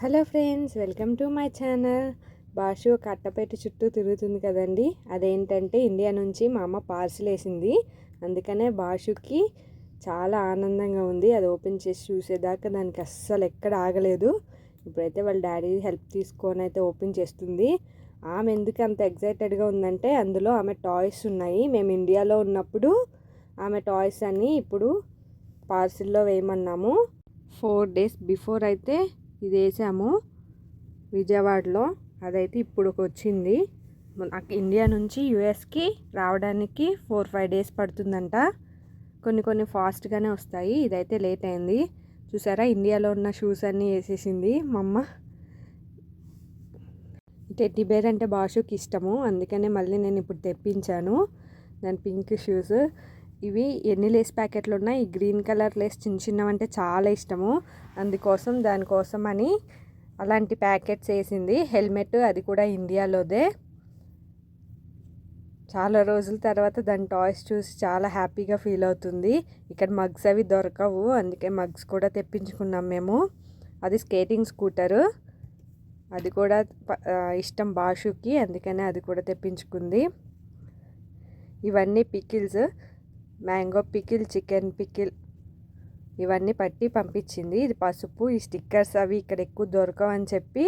Hello friends, welcome to my channel. భాషు ఒక అట్టపెట్టు చుట్టూ తిరుగుతుంది కదండి. అదేంటంటే ఇండియా నుంచి మా అమ్మ పార్సిల్ వేసింది. అందుకనే భాషుకి చాలా ఆనందంగా ఉంది. అది ఓపెన్ చేసి చూసేదాకా దానికి అస్సలు ఎక్కడ ఆగలేదు. ఇప్పుడైతే వాళ్ళ డాడీ హెల్ప్ తీసుకొని అయితే ఓపెన్ చేస్తుంది. ఆమె ఎందుకు అంత ఎగ్జైటెడ్గా ఉందంటే అందులో ఆమె టాయ్స్ ఉన్నాయి. మేము ఇండియాలో ఉన్నప్పుడు ఆమె టాయ్స్ అన్నీ ఇప్పుడు పార్సిల్లో వేయమన్నాము. 4 days బిఫోర్ అయితే ఇది వేసాము విజయవాడలో. అదైతే ఇప్పుడు వచ్చింది. ఇండియా నుంచి యుఎస్కి రావడానికి 4-5 days పడుతుందంట. కొన్ని ఫాస్ట్గానే వస్తాయి. ఇదైతే లేట్ అయింది. చూసారా, ఇండియాలో ఉన్న షూస్ అన్నీ వేసేసింది మా అమ్మ. టెడ్డీ బేర్ అంటే భాషకి ఇష్టము, అందుకనే మళ్ళీ నేను ఇప్పుడు తెప్పించాను దాని పింక్ షూస్. ఇవి ఎన్ని లేస్ ప్యాకెట్లు ఉన్నాయి. ఈ గ్రీన్ కలర్ లేస్ చిన్నవంటే చాలా ఇష్టము, దానికోసం అని అలాంటి ప్యాకెట్స్ వేసింది. హెల్మెట్ అది కూడా ఇండియాలోదే. చాలా రోజుల తర్వాత దాని టాయ్స్ చూసి చాలా హ్యాపీగా ఫీల్ అవుతుంది. ఇక్కడ మగ్స్ అవి దొరకవు, అందుకే మగ్స్ కూడా తెప్పించుకున్నాం మేము. అది స్కేటింగ్ స్కూటరు, అది కూడా ఇష్టం భాషుకి, అందుకనే అది కూడా తెప్పించుకుంది. ఇవన్నీ pickles, mango pickle, chicken pickle ఇవన్నీ పట్టి పంపించింది. ఇది పసుపు, ఈ స్టిక్కర్స్ అవి ఇక్కడ ఎక్కువ దొరకవని చెప్పి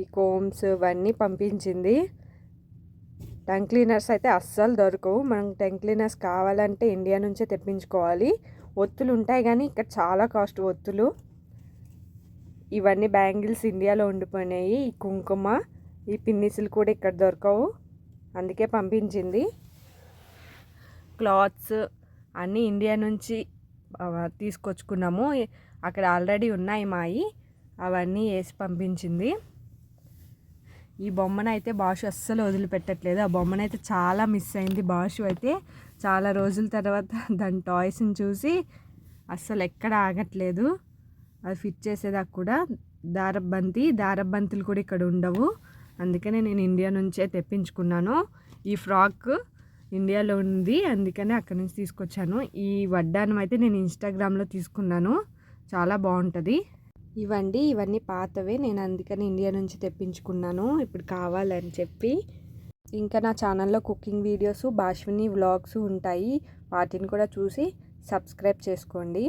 ఈ కోమ్స్ ఇవన్నీ పంపించింది. టంగ్ క్లీనర్స్ అయితే అస్సలు దొరకవు. మనం టంగ్ క్లీనర్స్ కావాలంటే ఇండియా నుంచే తెప్పించుకోవాలి. ఒత్తులు ఉంటాయి కానీ ఇక్కడ చాలా కాస్ట్ ఒత్తులు. ఇవన్నీ బ్యాంగిల్స్ ఇండియాలో ఉండిపోయినాయి. ఈ కుంకుమ, ఈ పిన్నిసులు కూడా ఇక్కడ దొరకవు, అందుకే పంపించింది. క్లాత్స్ అన్నీ ఇండియా నుంచి తీసుకొచ్చుకున్నాము. అక్కడ ఆల్రెడీ ఉన్నాయి మాయి, అవన్నీ వేసి పంపించింది. ఈ బొమ్మనైతే భాషు అస్సలు వదిలిపెట్టట్లేదు. ఆ బొమ్మనైతే చాలా మిస్ అయింది. భాషు అయితే చాలా రోజుల తర్వాత దాని టాయ్స్ని చూసి అస్సలు ఎక్కడ ఆగట్లేదు. అది ఫిట్ చేసేదాకా కూడా దారబంతులు కూడా ఇక్కడ ఉండవు, అందుకనే నేను ఇండియా నుంచే తెప్పించుకున్నాను. ఈ ఫ్రాక్ ఇండియాలో ఉంది, అందుకనే అక్కడి నుంచి తీసుకొచ్చాను. ఈ వడ్డానం అయితే నేను ఇన్స్టాగ్రామ్లో తీసుకున్నాను, చాలా బాగుంటుంది. ఇవన్నీ పాతవే, నేను అందుకని ఇండియా నుంచి తెప్పించుకున్నాను ఇప్పుడు కావాలని చెప్పి. ఇంకా నా ఛానల్లో కుకింగ్ వీడియోస్, భాష్విని వ్లాగ్స్ ఉంటాయి, వాటిని కూడా చూసి సబ్స్క్రైబ్ చేసుకోండి.